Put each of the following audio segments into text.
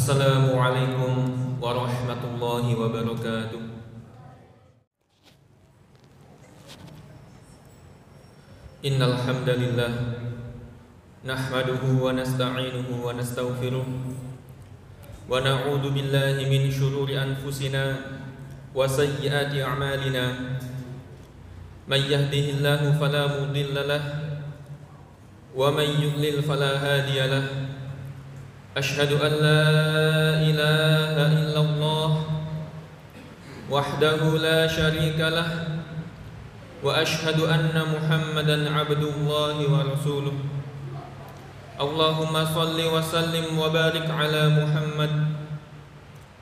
Assalamualaikum warahmatullahi wabarakatuh. Innal hamdalillah nahmaduhu wa nasta'inuhu wa nastaghfiruh wa na'udzu billahi min shururi anfusina wa sayyiati a'malina. May yahdihillahu fala mudilla lahu wa may yudlil fala hadiya lahu. Ashhadu an la ilaha illallah wahdahu la syarika lahu wa ashhadu anna Muhammadan abdullahi wa rasuluh. Allahumma salli wa sallim wa barik ala Muhammad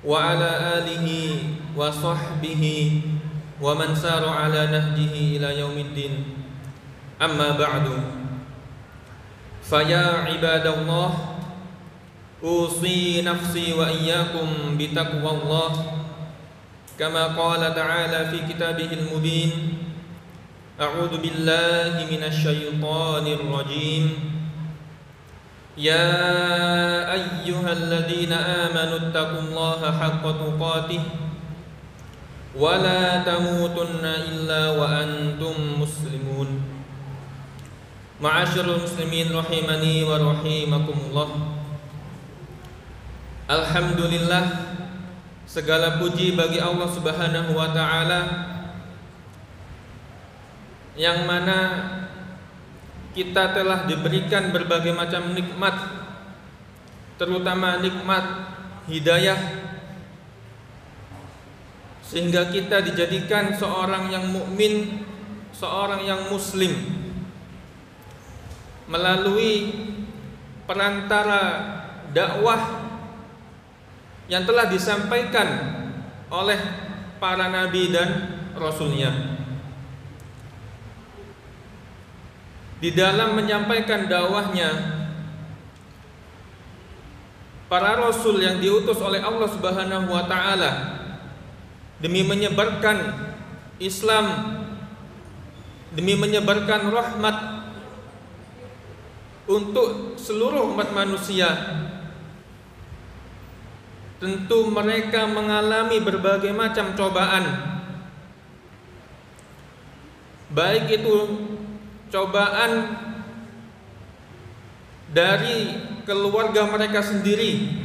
wa ala alihi wa sahbihi wa man sara ala nahjihi ila yaumiddin. Amma ba'du. Fa ya ibadallah, usi nafsi wa iyyakum bitaqwallah kama qala ta'ala fi kitabihil mubin. A'udzu billahi minasy syaithanir rajim. Ya ayyuhalladzina amanu taqullaha haqqa tuqatih wa la tamutunna illa wa antum muslimun. Ma'asyiral muslimin rahimani wa rahimakumullah. Alhamdulillah, segala puji bagi Allah Subhanahu wa taala yang mana kita telah diberikan berbagai macam nikmat, terutama nikmat hidayah, sehingga kita dijadikan seorang yang mukmin, seorang yang muslim melalui perantara dakwah yang telah disampaikan oleh para nabi dan rasulnya. Di dalam menyampaikan dakwahnya, para rasul yang diutus oleh Allah Subhanahu wa taala demi menyebarkan Islam, demi menyebarkan rahmat untuk seluruh umat manusia, tentu mereka mengalami berbagai macam cobaan, baik itu cobaan dari keluarga mereka sendiri,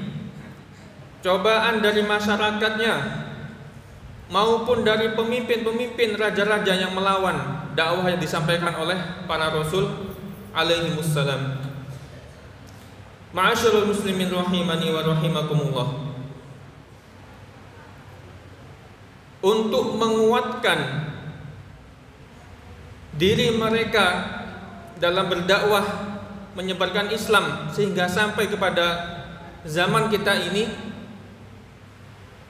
cobaan dari masyarakatnya, maupun dari pemimpin-pemimpin raja-raja yang melawan dakwah yang disampaikan oleh para rasul alaihi wassalam. Ma'asyiral muslimin rahimani wa rahimakumullah. Untuk menguatkan diri mereka dalam berdakwah menyebarkan Islam sehingga sampai kepada zaman kita ini,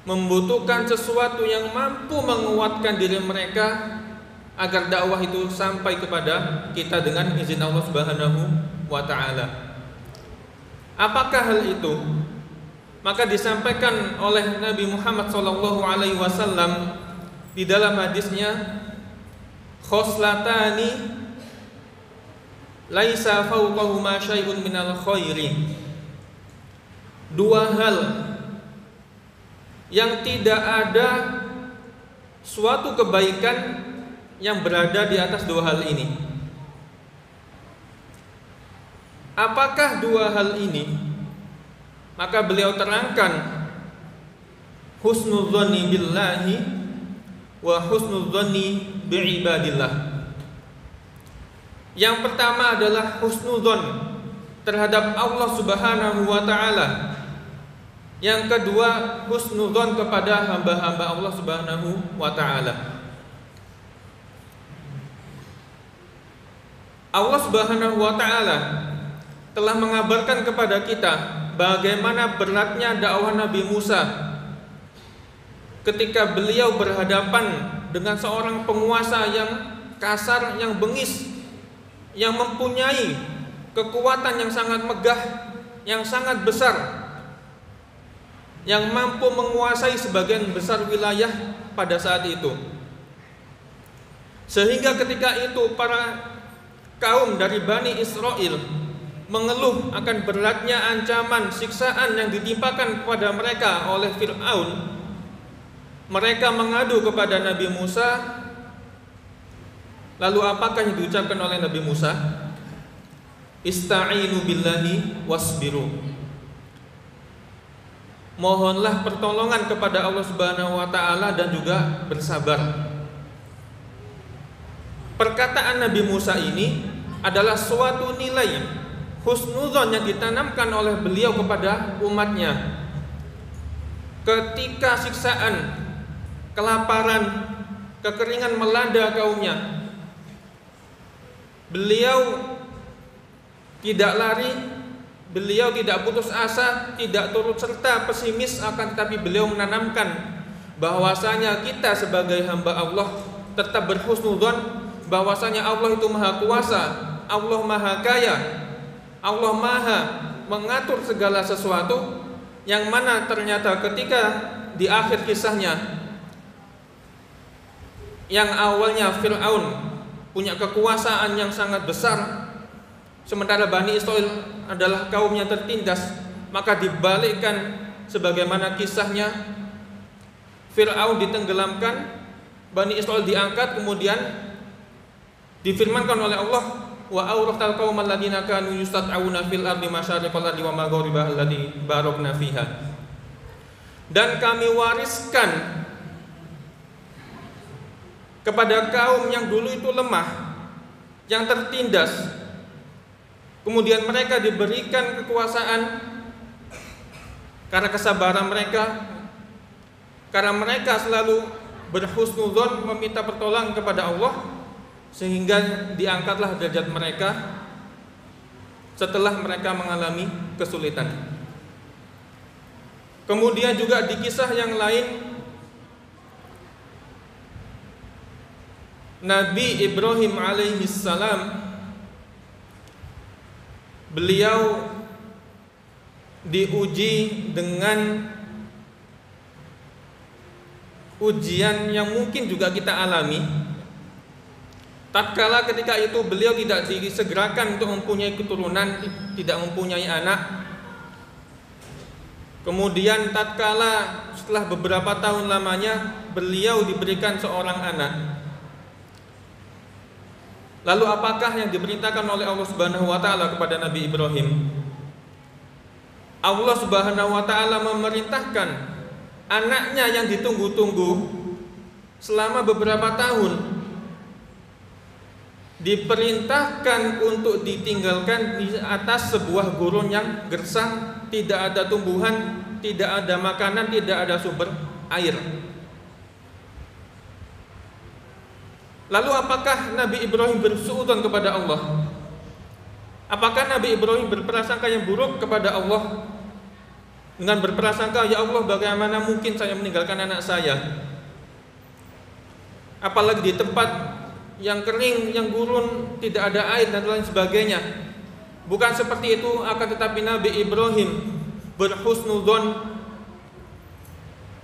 membutuhkan sesuatu yang mampu menguatkan diri mereka agar dakwah itu sampai kepada kita dengan izin Allah Subhanahu wa taala. Apakah hal itu? Maka disampaikan oleh Nabi Muhammad sallallahu alaihi wasallam di dalam hadisnya, khoslatani laisa fawqahuma syai'un minal khairi. Dua hal yang tidak ada suatu kebaikan yang berada di atas dua hal ini. Apakah dua hal ini? Maka beliau terangkan, husnudzanni billahi wa husnudzanni bi'ibadillah. Yang pertama adalah husnudzon terhadap Allah Subhanahu wa taala. Yang kedua, husnudzon kepada hamba-hamba Allah Subhanahu wa taala. Allah Subhanahu wa taala telah mengabarkan kepada kita bagaimana beratnya dakwah Nabi Musa ketika beliau berhadapan dengan seorang penguasa yang kasar, yang bengis, yang mempunyai kekuatan yang sangat megah, yang sangat besar, yang mampu menguasai sebagian besar wilayah pada saat itu. Sehingga ketika itu para kaum dari Bani Israel mengeluh akan beratnya ancaman siksaan yang ditimpakan kepada mereka oleh Fir'aun, mereka mengadu kepada Nabi Musa. Lalu apakah yang diucapkan oleh Nabi Musa? Ista'inu billahi wasbiru. Mohonlah pertolongan kepada Allah Subhanahu wa taala dan juga bersabar. Perkataan Nabi Musa ini adalah suatu nilai husnudzon yang ditanamkan oleh beliau kepada umatnya. Ketika siksaan, kelaparan, kekeringan melanda kaumnya, beliau tidak lari, beliau tidak putus asa, tidak turut serta pesimis, akan tetapi beliau menanamkan bahwasanya kita sebagai hamba Allah tetap berhusnudzon bahwasanya Allah itu maha kuasa, Allah maha kaya, Allah maha mengatur segala sesuatu, yang mana ternyata ketika di akhir kisahnya, yang awalnya Fir'aun punya kekuasaan yang sangat besar, sementara Bani Israil adalah kaum yang tertindas, maka dibalikkan sebagaimana kisahnya, Fir'aun ditenggelamkan, Bani Israil diangkat, kemudian difirmankan oleh Allah, wa awraqtal qaumal ladzina kanu yustad'auna fil ardi masyariqal ardi wa magharibaha allati barakna fiha. Dan kami wariskan kepada kaum yang dulu itu lemah, yang tertindas, kemudian mereka diberikan kekuasaan karena kesabaran mereka, karena mereka selalu berhusnudzon, meminta pertolongan kepada Allah, sehingga diangkatlah derajat mereka setelah mereka mengalami kesulitan. Kemudian juga di kisah yang lain, Nabi Ibrahim alaihissalam, beliau diuji dengan ujian yang mungkin juga kita alami. Tatkala ketika itu beliau tidak disegerakan untuk mempunyai keturunan, tidak mempunyai anak. Kemudian tatkala setelah beberapa tahun lamanya beliau diberikan seorang anak. Lalu apakah yang diperintahkan oleh Allah Subhanahu wa taala kepada Nabi Ibrahim? Allah Subhanahu wa taala memerintahkan anaknya yang ditunggu-tunggu selama beberapa tahun, diperintahkan untuk ditinggalkan di atas sebuah gurun yang gersang, tidak ada tumbuhan, tidak ada makanan, tidak ada sumber air. Lalu apakah Nabi Ibrahim bersuudzon kepada Allah? Apakah Nabi Ibrahim berprasangka yang buruk kepada Allah dengan berprasangka, ya Allah, bagaimana mungkin saya meninggalkan anak saya, apalagi di tempat yang kering, yang gurun, tidak ada air dan lain sebagainya? Bukan seperti itu, akan tetapi Nabi Ibrahim berhusnudzon,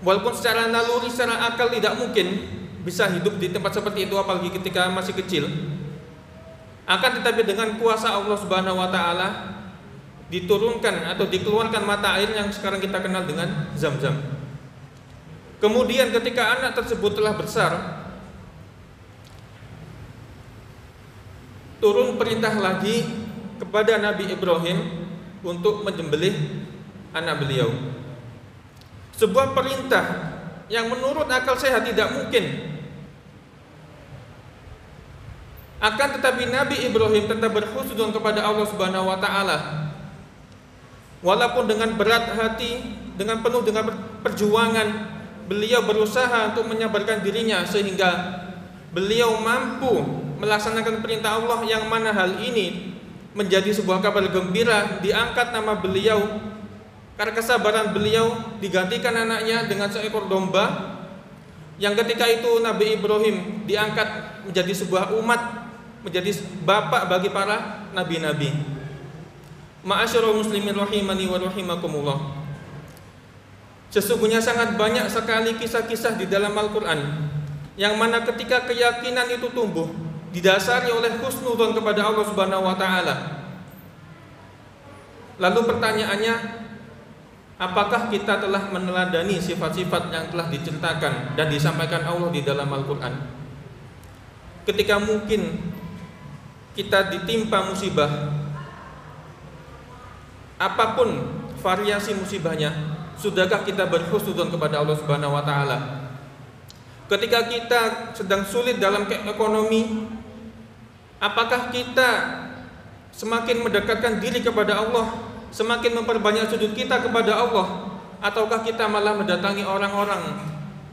walaupun secara naluri, secara akal tidak mungkin bisa hidup di tempat seperti itu, apalagi ketika masih kecil. Akan tetapi dengan kuasa Allah Subhanahu wa taala diturunkan atau dikeluarkan mata air yang sekarang kita kenal dengan Zam-Zam. Kemudian ketika anak tersebut telah besar, turun perintah lagi kepada Nabi Ibrahim untuk menyembelih anak beliau. Sebuah perintah yang menurut akal sehat tidak mungkin. Akan tetapi Nabi Ibrahim tetap berhusnudzon kepada Allah Subhanahu wa taala. Walaupun dengan berat hati, dengan penuh dengan perjuangan, beliau berusaha untuk menyabarkan dirinya sehingga beliau mampu melaksanakan perintah Allah, yang mana hal ini menjadi sebuah kabar gembira. Diangkat nama beliau, karena kesabaran beliau digantikan anaknya dengan seekor domba, yang ketika itu Nabi Ibrahim diangkat menjadi sebuah umat, menjadi bapak bagi para nabi-nabi. Ma'asyiral muslimin rahimani wa rahimakumullah. Sesungguhnya sangat banyak sekali kisah-kisah di dalam Al-Quran yang mana ketika keyakinan itu tumbuh didasari oleh husnudzon kepada Allah Subhanahu wa taala. Lalu pertanyaannya, apakah kita telah meneladani sifat-sifat yang telah diceritakan dan disampaikan Allah di dalam Al-Quran? Ketika mungkin kita ditimpa musibah, apapun variasi musibahnya, sudahkah kita berhusnudzon kepada Allah Subhanahu wa taala? Ketika kita sedang sulit dalam ekonomi, apakah kita semakin mendekatkan diri kepada Allah, semakin memperbanyak sujud kita kepada Allah, ataukah kita malah mendatangi orang-orang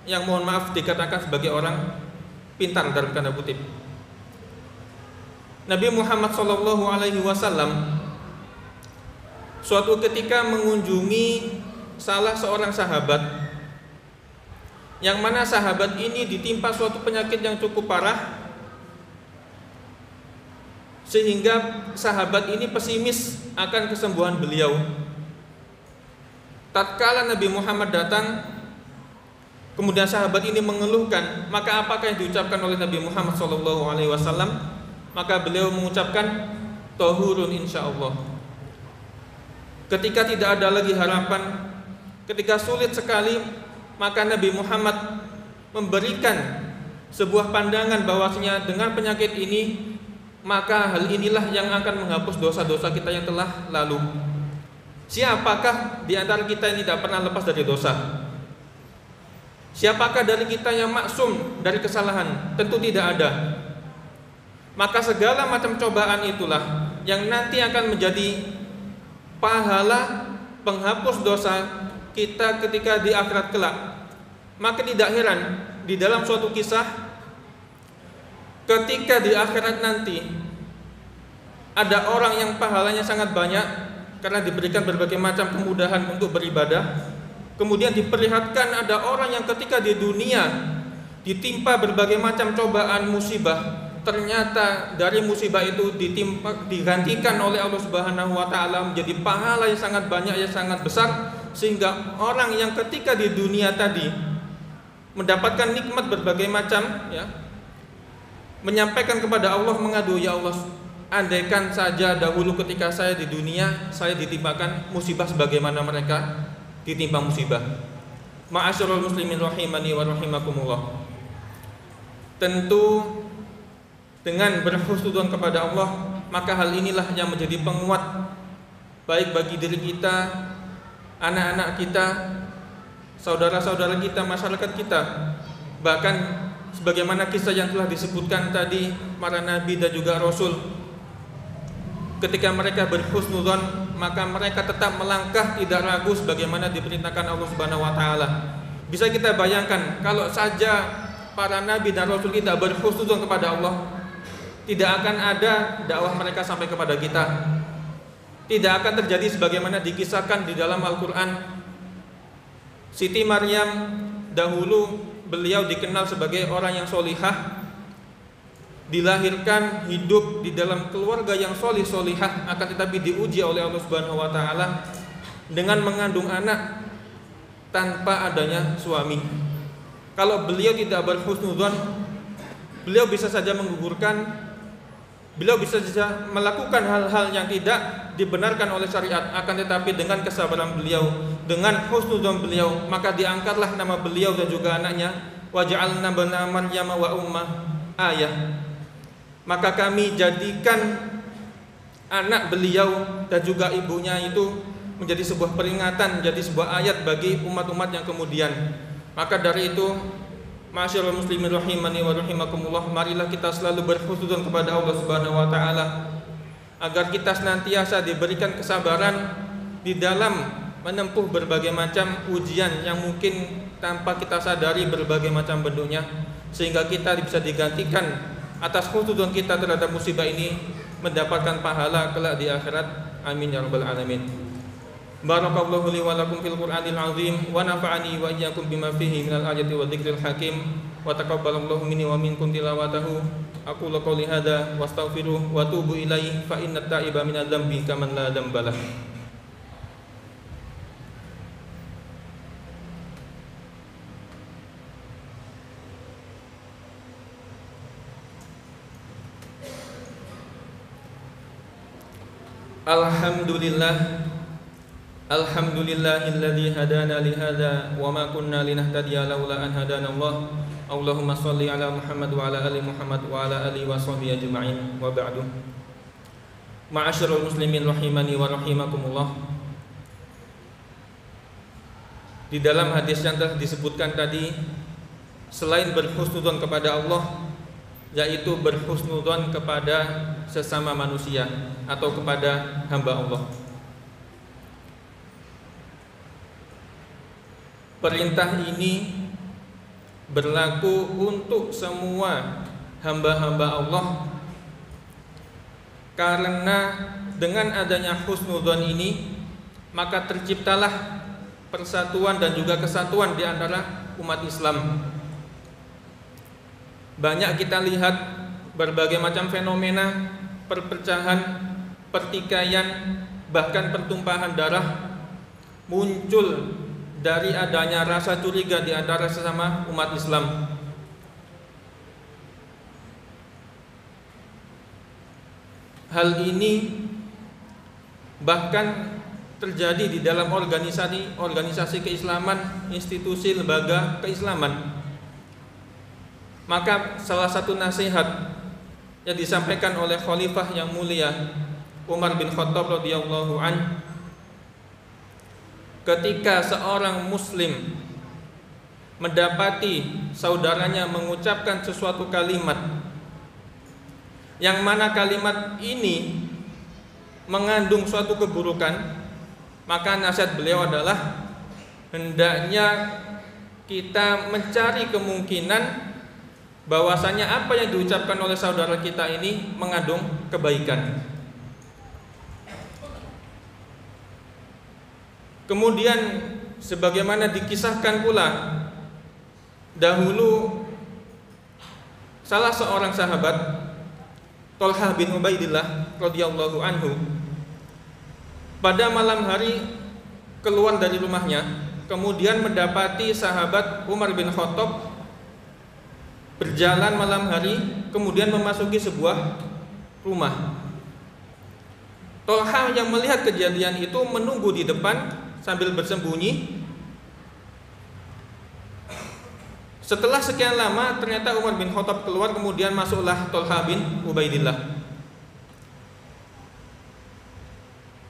yang mohon maaf dikatakan sebagai orang pintar dalam tanda kutip? Nabi Muhammad SAW suatu ketika mengunjungi salah seorang sahabat, yang mana sahabat ini ditimpa suatu penyakit yang cukup parah, sehingga sahabat ini pesimis akan kesembuhan beliau. Tatkala Nabi Muhammad datang, kemudian sahabat ini mengeluhkan, maka apakah yang diucapkan oleh Nabi Muhammad SAW? Maka beliau mengucapkan, tahurun insyaallah. Ketika tidak ada lagi harapan, ketika sulit sekali, maka Nabi Muhammad memberikan sebuah pandangan bahwasanya dengan penyakit ini, maka hal inilah yang akan menghapus dosa-dosa kita yang telah lalu. Siapakah di antara kita yang tidak pernah lepas dari dosa? Siapakah dari kita yang maksum dari kesalahan? Tentu tidak ada. Maka segala macam cobaan itulah yang nanti akan menjadi pahala penghapus dosa kita ketika di akhirat kelak. Maka tidak heran di dalam suatu kisah, ketika di akhirat nanti ada orang yang pahalanya sangat banyak karena diberikan berbagai macam kemudahan untuk beribadah, kemudian diperlihatkan ada orang yang ketika di dunia ditimpa berbagai macam cobaan musibah, ternyata dari musibah itu digantikan oleh Allah Subhanahu wa taala menjadi pahala yang sangat banyak, yang sangat besar, sehingga orang yang ketika di dunia tadi mendapatkan nikmat berbagai macam, ya, menyampaikan kepada Allah, mengadu, ya Allah, andaikan saja dahulu ketika saya di dunia saya ditimpakan musibah sebagaimana mereka ditimpa musibah. Ma'asyiral muslimin rahimani wa rahimakumullah. Tentu dengan berhusnudzon kepada Allah, maka hal inilah yang menjadi penguat baik bagi diri kita, anak-anak kita, saudara-saudara kita, masyarakat kita. Bahkan sebagaimana kisah yang telah disebutkan tadi, para nabi dan juga rasul, ketika mereka berhusnudzon, maka mereka tetap melangkah tidak ragu sebagaimana diperintahkan Allah Subhanahu wa taala. Bisa kita bayangkan kalau saja para nabi dan rasul kita berhusnudzon kepada Allah, tidak akan ada dakwah mereka sampai kepada kita. Tidak akan terjadi sebagaimana dikisahkan di dalam Al-Qur'an. Siti Maryam dahulu beliau dikenal sebagai orang yang solihah, dilahirkan hidup di dalam keluarga yang solihah, akan tetapi diuji oleh Allah Subhanahu wa taala dengan mengandung anak tanpa adanya suami. Kalau beliau tidak berhusnudzon, beliau bisa saja menggugurkan, beliau bisa saja melakukan hal-hal yang tidak dibenarkan oleh syariat, akan tetapi dengan kesabaran beliau, dengan husnudzon beliau, maka diangkatlah nama beliau dan juga anaknya, waja'alna bana Maryam wa ummah ayah. Maka kami jadikan anak beliau dan juga ibunya itu menjadi sebuah peringatan, menjadi sebuah ayat bagi umat-umat yang kemudian. Maka dari itu, ma'asyiral muslimin rahimani wa rahimakumullah, marilah kita selalu berhusnudzon kepada Allah Subhanahu wa taala agar kita senantiasa diberikan kesabaran di dalam menempuh berbagai macam ujian yang mungkin tanpa kita sadari berbagai macam bentuknya, sehingga kita bisa digantikan atas husnudzon kita terhadap musibah ini mendapatkan pahala kelak di akhirat. Amin ya rabbal alamin. Barakallahu li wa lakum fil Qur'anil azim wa nafa'ani wa iyyakum bima fihi minal ayati wa dzikril hakim wa taqabbalallahu minni wa minkum tilawatahu. Aqulu qouli hadza wa astaghfiruh wa atubu ilaihi fa innat ta'iba minadz dzambi kaman la dzambalah. Alhamdulillah Alhamdulillahilladzi hadana li hadza wa ma kunna linahtadiya laula an hadana Allah. Allahumma shalli ala Muhammad wa ala ali Muhammad wa ala alihi wa sahbihi ajma'in. Wa ba'du. Ma'asyiral muslimin rahimani wa rahimakumullah. Di dalam hadis yang telah disebutkan tadi, selain berhusnudzon kepada Allah, yaitu berhusnudzon kepada sesama manusia atau kepada hamba Allah. Perintah ini berlaku untuk semua hamba-hamba Allah, karena dengan adanya husnudzon ini maka terciptalah persatuan dan juga kesatuan di antara umat Islam. Banyak kita lihat berbagai macam fenomena perpecahan, pertikaian, bahkan pertumpahan darah muncul dari adanya rasa curiga di antara sesama umat Islam. Hal ini bahkan terjadi di dalam organisasi keislaman, institusi lembaga keislaman. Maka salah satu nasihat yang disampaikan oleh Khalifah yang mulia Umar bin Khattab radhiyallahu anhu, ketika seorang muslim mendapati saudaranya mengucapkan sesuatu kalimat yang mana kalimat ini mengandung suatu keburukan, maka nasihat beliau adalah hendaknya kita mencari kemungkinan bahwasanya apa yang diucapkan oleh saudara kita ini mengandung kebaikan. Kemudian sebagaimana dikisahkan pula dahulu, salah seorang sahabat, Thalhah bin Ubaidillah radhiyallahu anhu, pada malam hari keluar dari rumahnya, kemudian mendapati sahabat Umar bin Khattab berjalan malam hari, kemudian memasuki sebuah rumah. Thalhah yang melihat kejadian itu menunggu di depan sambil bersembunyi. Setelah sekian lama ternyata Umar bin Khattab keluar, kemudian masuklah Thalhah bin Ubaidillah.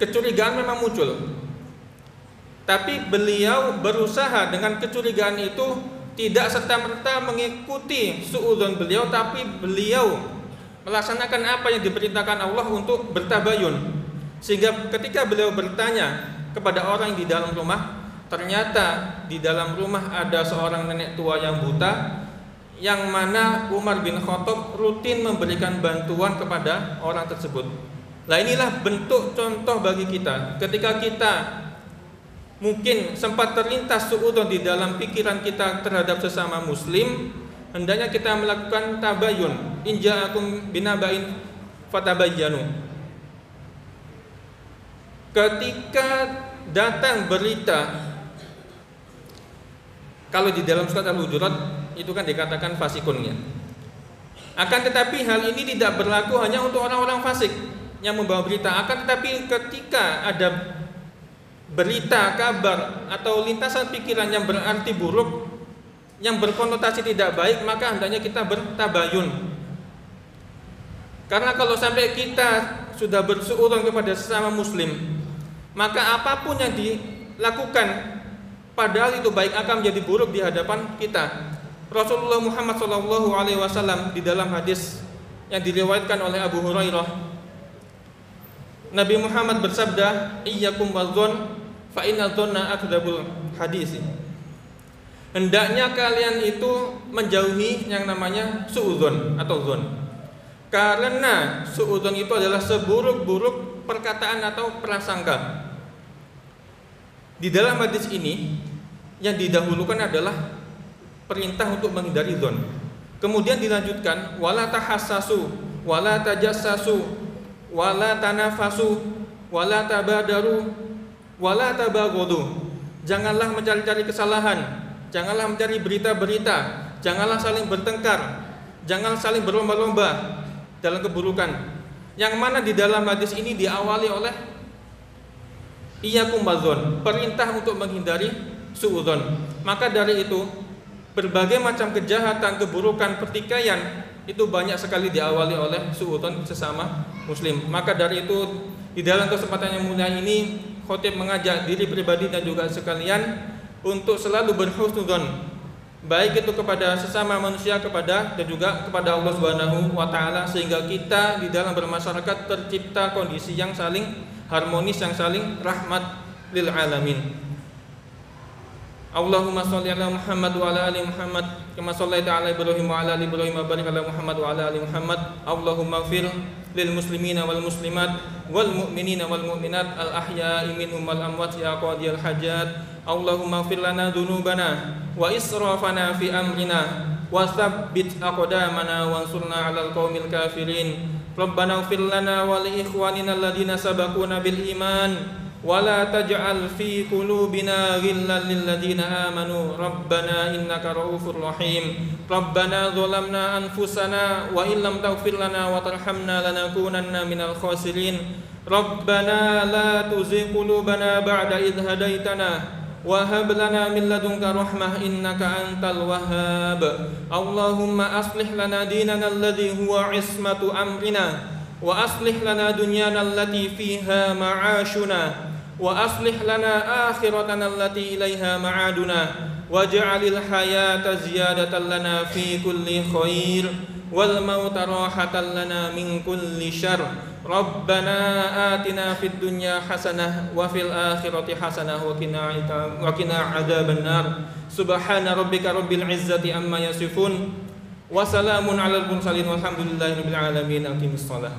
Kecurigaan memang muncul, tapi beliau berusaha dengan kecurigaan itu tidak serta-merta mengikuti suudzon beliau, tapi beliau melaksanakan apa yang diperintahkan Allah untuk bertabayun. Sehingga ketika beliau bertanya kepada orang yang di dalam rumah, ternyata di dalam rumah ada seorang nenek tua yang buta, yang mana Umar bin Khattab rutin memberikan bantuan kepada orang tersebut. Nah, inilah bentuk contoh bagi kita. Ketika kita mungkin sempat terlintas suudzon di dalam pikiran kita terhadap sesama muslim, hendaknya kita melakukan tabayun. In ja'akum binaba'in fatabayyanu. Ketika datang berita, kalau di dalam surat Al-Hujurat itu kan dikatakan fasikunnya. Akan tetapi hal ini tidak berlaku hanya untuk orang-orang fasik yang membawa berita. Akan tetapi ketika ada berita, kabar atau lintasan pikiran yang berarti buruk, yang berkonotasi tidak baik, maka hendaknya kita bertabayun. Karena kalau sampai kita sudah bersuudzon kepada sesama muslim, maka apapun yang dilakukan padahal itu baik akan menjadi buruk di hadapan kita. Rasulullah Muhammad SAW di dalam hadis yang diriwayatkan oleh Abu Hurairah, Nabi Muhammad bersabda, "Iyyakum wadzon fa inna dzanna akdzabul hadis." Hendaknya kalian itu menjauhi yang namanya suudzon atau dzon. Karena suudzon itu adalah seburuk-buruk perkataan atau prasangka. Di dalam hadis ini yang didahulukan adalah perintah untuk menghindari dzon. Kemudian dilanjutkan, wala tahassasu, wala tajassasu, wala tanafasu, wala tabadaru, wala tabaghadu. Janganlah mencari-cari kesalahan, janganlah mencari berita-berita, janganlah saling bertengkar, jangan saling berlomba-lomba dalam keburukan. Yang mana di dalam hadis ini diawali oleh Iyyakum wadzon, perintah untuk menghindari suudzon. Maka dari itu berbagai macam kejahatan, keburukan, pertikaian itu banyak sekali diawali oleh suudzon sesama muslim. Maka dari itu di dalam kesempatan yang mulia ini khotib mengajak diri pribadi dan juga sekalian untuk selalu berhusnudzon, baik itu kepada sesama manusia dan juga kepada Allah Subhanahu wa taala, sehingga kita di dalam bermasyarakat tercipta kondisi yang saling harmonis, yang saling rahmat lil alamin. Allahumma sholli ala Muhammad wa ala ali Muhammad kama shallaita ala Ibrahim wa ala ali Ibrahim wa barik ala Muhammad wa ala ali Muhammad. Allahumma ighfir lil muslimina wal muslimat wal mu'minina wal mu'minat al ahya'i minhum wal amwat ya qadiyal hajat. Allahumma ighfir lana dhunubana wa israfana fi amrina wa tsabbit aqdamana wansurna 'alal qaumil kafirin. Rabbana ighfir lana wa li ikhwanina alladhina sabaquna bil iman wa la taj'al fi qulubina ghillan lil ladzina amanu rabbana innaka ra'ufur rahim. Rabbana zalamna anfusana wa illam taghfir lana wa tarhamna lanakunanna minal khasirin. Rabbana la tuzigh qulubana ba'da idh hadaitana wa hab lana min ladunka rahmah innaka antal wahhab. Allahumma aslih lana dinana alladhi huwa ismatu amrina wa aslih lana dunyana allati fiha ma'ashuna wa aslih lana akhiratana allati ilaiha ma'aduna waj'alil hayata ziyadatan lana fi kulli khair wal mauta rahatan lana min kulli syarr. Rabbana atina fid dunya hasanah wa fil akhirati hasanah wa qina adzaban nar. Subhana rabbika rabbil izzati amma yasifun wa salamun alal mursalin walhamdulillahi rabbil alamin. Aqimissalah.